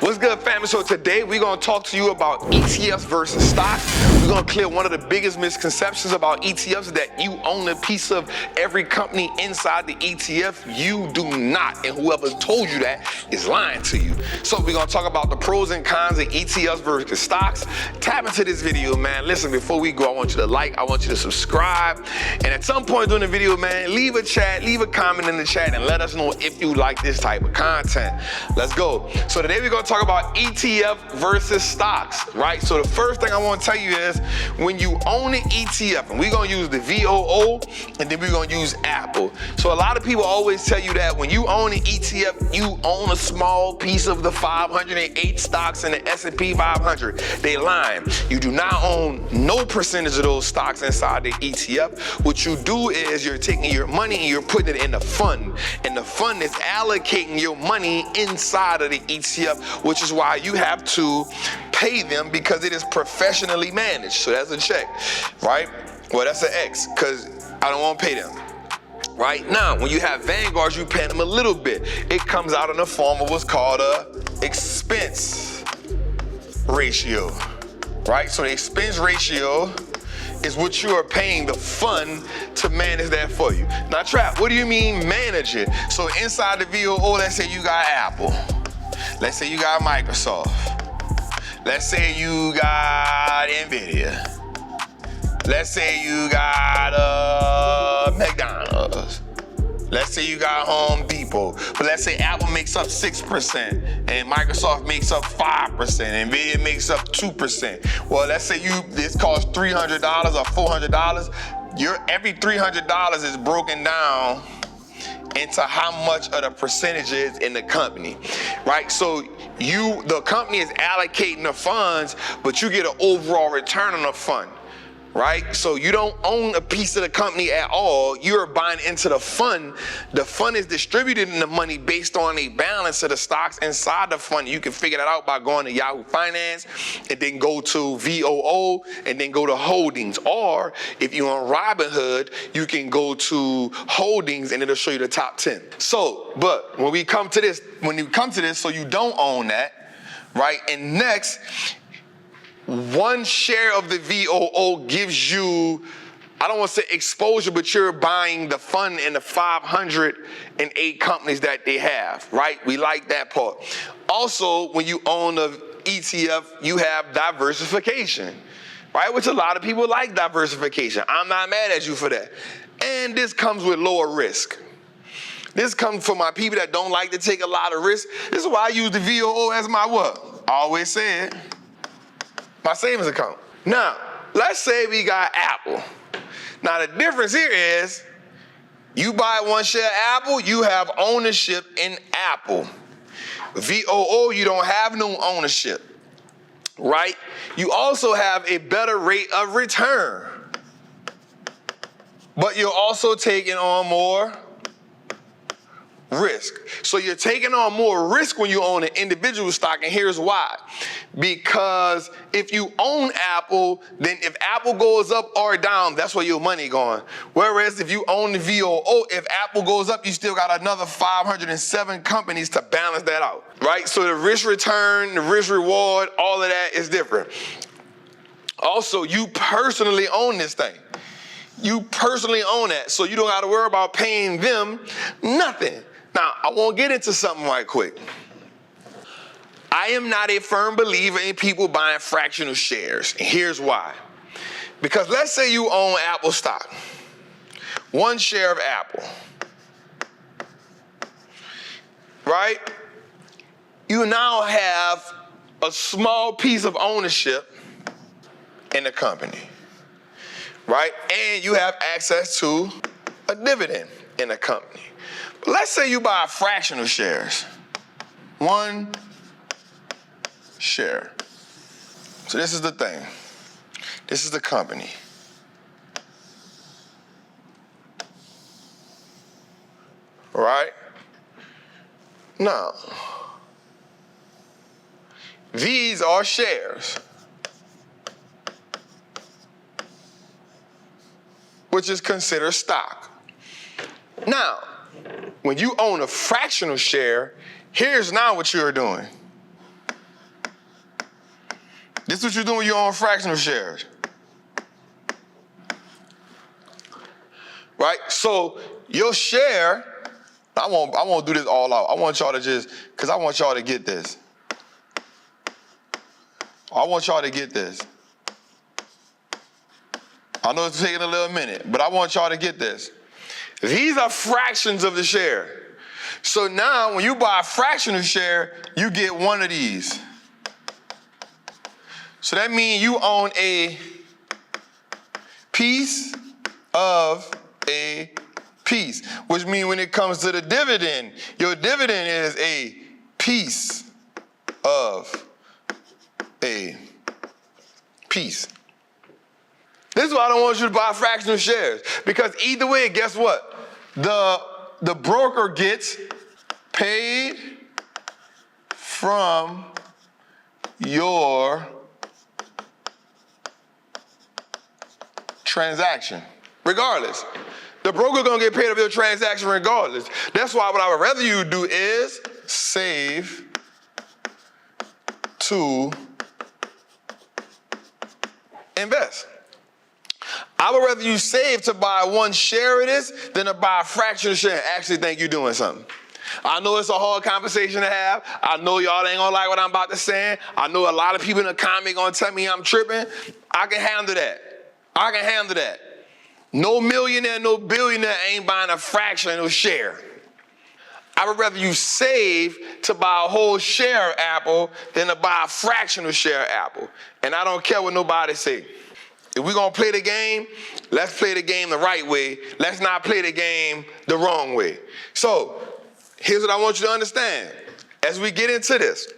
What's good, family? So today we're going to talk to you about ETFs versus stocks. We're going to clear one of the biggest misconceptions about ETFs, that you own a piece of every company inside the ETF. You do not, and whoever told you that is lying to you. So we're going to talk about the pros and cons of ETFs versus stocks. Tap into this video, man. Listen, before we go, I want you to like, I want you to subscribe, and at some point during the video, man, leave a comment in the chat and let us know if you like this type of content. Let's go. So today we're going to talk about ETF versus stocks, right? So the first thing I want to tell you is, when you own an ETF, and we're going to use the VOO, and then we're going to use Apple. So a lot of people always tell you that when you own an ETF, you own a small piece of the 508 stocks in the S&P 500. They lying. You do not own no percentage of those stocks inside the ETF. What you do is you're taking your money and you're putting it in a fund, and the fund is allocating your money inside of the ETF, which is why you have to pay them, because it is professionally managed. So that's a check, right? Well, that's an X, because I don't want to pay them. Right now, when you have Vanguards, you pay them a little bit. It comes out in the form of what's called a expense ratio, right? So the expense ratio is what you are paying the fund to manage that for you. Now, Trap, what do you mean manage it? So inside the VOO, let's say you got Apple. Let's say you got Microsoft. Let's say you got NVIDIA. Let's say you got McDonald's. Let's say you got Home Depot. But let's say Apple makes up 6% and Microsoft makes up 5%, NVIDIA makes up 2%. Well, let's say this costs $300 or $400. Every $300 is broken down into how much of the percentage is in the company, right? So the company is allocating the funds, but you get an overall return on the fund, right? So you don't own a piece of the company at all. You're buying into the fund. The fund is distributing the money based on a balance of the stocks inside the fund. You can figure that out by going to Yahoo Finance and then go to VOO and then go to Holdings. Or if you're on Robinhood, you can go to Holdings and it'll show you the top 10. So, but when you come to this, so you don't own that, right? And next, one share of the VOO gives you, I don't want to say exposure, but you're buying the fund in the 508 companies that they have, right? We like that part. Also, when you own the ETF, you have diversification, right? Which a lot of people like diversification. I'm not mad at you for that. And this comes with lower risk. This comes from my people that don't like to take a lot of risk. This is why I use the VOO as my what? I always say it. My savings account. Now, let's say we got Apple. Now, the difference here is you buy one share of Apple, you have ownership in Apple. VOO, you don't have no ownership, right? You also have a better rate of return, but you're also taking on more risk. So you're taking on more risk when you own an individual stock, and here's why. Because if you own Apple, then if Apple goes up or down, that's where your money going. Whereas if you own the VOO, if Apple goes up, you still got another 507 companies to balance that out, right? So the risk return, the risk reward, all of that is different. Also, you personally own this thing. You personally own that, so you don't got to worry about paying them nothing. Now, I want to get into something right quick. I am not a firm believer in people buying fractional shares. And here's why. Because let's say you own Apple stock. One share of Apple. Right? You now have a small piece of ownership in the company. Right? And you have access to a dividend in the company. But let's say you buy fractional shares. One share. So this is the thing. This is the company. Right? Now, these are shares, which is considered stock. Now, when you own a fractional share, here's now what you're doing. This is what you do when you own fractional shares. Right? So your share, I won't do this all out. I want y'all to just, because I want y'all to get this. I want y'all to get this. I know it's taking a little minute, but I want y'all to get this. These are fractions of the share. So now when you buy a fractional share, you get one of these. So that means you own a piece of a piece, which means when it comes to the dividend, your dividend is a piece of a piece. This is why I don't want you to buy fractional shares, because either way, guess what? The broker gets paid from your transaction, regardless. The broker gonna get paid of your transaction regardless. That's why what I would rather you do is save to invest. I would rather you save to buy one share of this than to buy a fraction of share and actually think you're doing something. I know it's a hard conversation to have. I know y'all ain't gonna like what I'm about to say. I know a lot of people in the comment gonna tell me I'm tripping. I can handle that. I can handle that. No millionaire, no billionaire ain't buying a fraction of a share. I would rather you save to buy a whole share of Apple than to buy a fractional share of Apple. And I don't care what nobody say. If we're going to play the game, let's play the game the right way. Let's not play the game the wrong way. So here's what I want you to understand. As we get into this,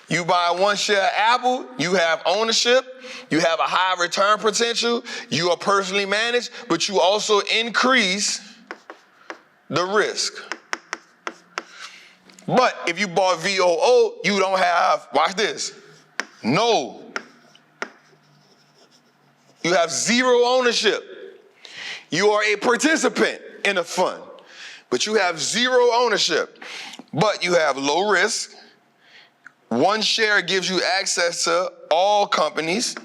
you buy one share of Apple, you have ownership, you have a high return potential, you are personally managed, but you also increase the risk. But if you bought VOO, you don't have, watch this, you have zero ownership. You are a participant in a fund, but you have zero ownership. But you have low risk. One share gives you access to all companies,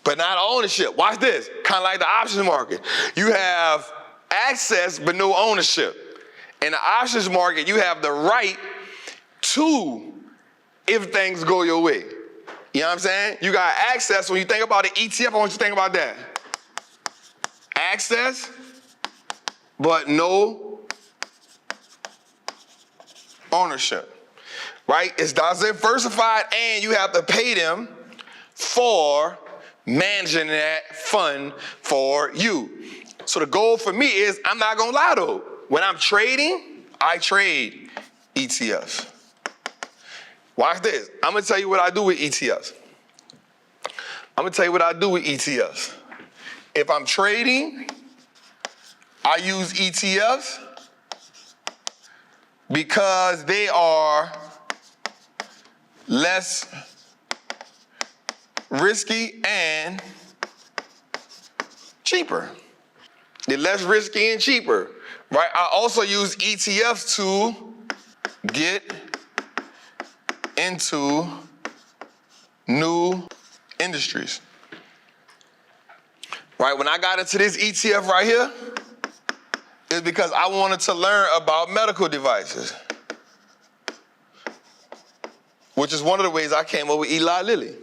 but not ownership. Watch this, kind of like the options market. You have access, but no ownership. In the options market, you have the right to, if things go your way. You know what I'm saying? You got access. When you think about the ETF, I want you to think about that. Access, but no ownership. Right? It's diversified, and you have to pay them for managing that fund for you. So the goal for me is, I'm not gonna lie though, when I'm trading, I trade ETFs. Watch this. I'm gonna tell you what I do with ETFs. If I'm trading, I use ETFs because they are less risky and cheaper. They're less risky and cheaper, right? I also use ETFs to get into new industries. Right, when I got into this ETF right here, it's because I wanted to learn about medical devices, which is one of the ways I came up with Eli Lilly.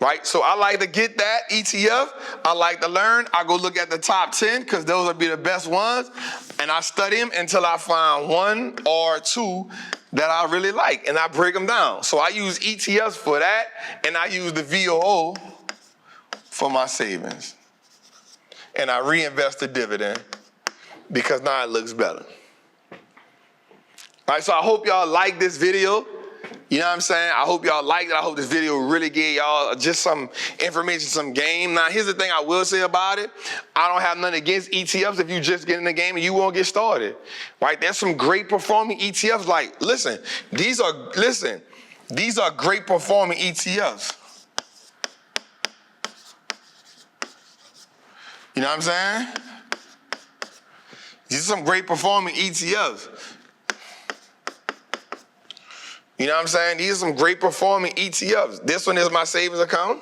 Right, so I like to get that ETF. I like to learn. I go look at the top 10 because those will be the best ones, and I study them until I find one or two that I really like, and I break them down. So I use ETFs for that, and I use the VOO for my savings. And I reinvest the dividend because now it looks better. All right, so I hope y'all like this video. You know what I'm saying? I hope y'all liked it. I hope this video really gave y'all just some information, some game. Now, here's the thing I will say about it. I don't have nothing against ETFs if you just get in the game and you won't get started, right? There's some great performing ETFs. Like, listen, these are great performing ETFs. You know what I'm saying? These are some great performing ETFs. You You know what I'm saying? These are some great performing ETFs. This one is my savings account.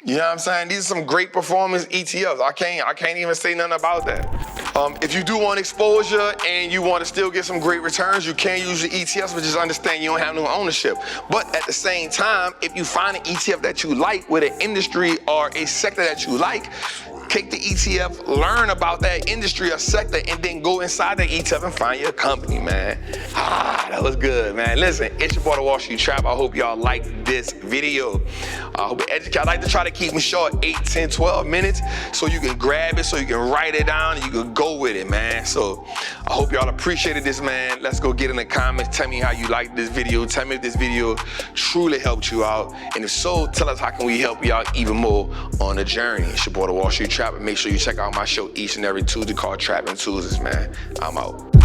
You know what I'm saying? These are some great performance ETFs. I can't even say nothing about that. If you do want exposure and you want to still get some great returns, you can use the ETFs, but just understand you don't have no ownership. But at the same time, if you find an ETF that you like with an industry or a sector that you like, take the ETF, learn about that industry or sector, and then go inside the ETF and find your company, man. That was good, man. Listen, it's your boy, the Wallstreet Trap. I hope y'all liked this video. I hope it educated. I like to try to keep them short, 8, 10, 12 minutes, so you can grab it, so you can write it down, and you can go with it, man. So I hope y'all appreciated this, man. Let's go get in the comments. Tell me how you liked this video. Tell me if this video truly helped you out. And if so, tell us how can we help you out even more on the journey. It's your boy, the Wallstreet Trap. And make sure you check out my show each and every Tuesday called Trapping Tuesdays, man. I'm out.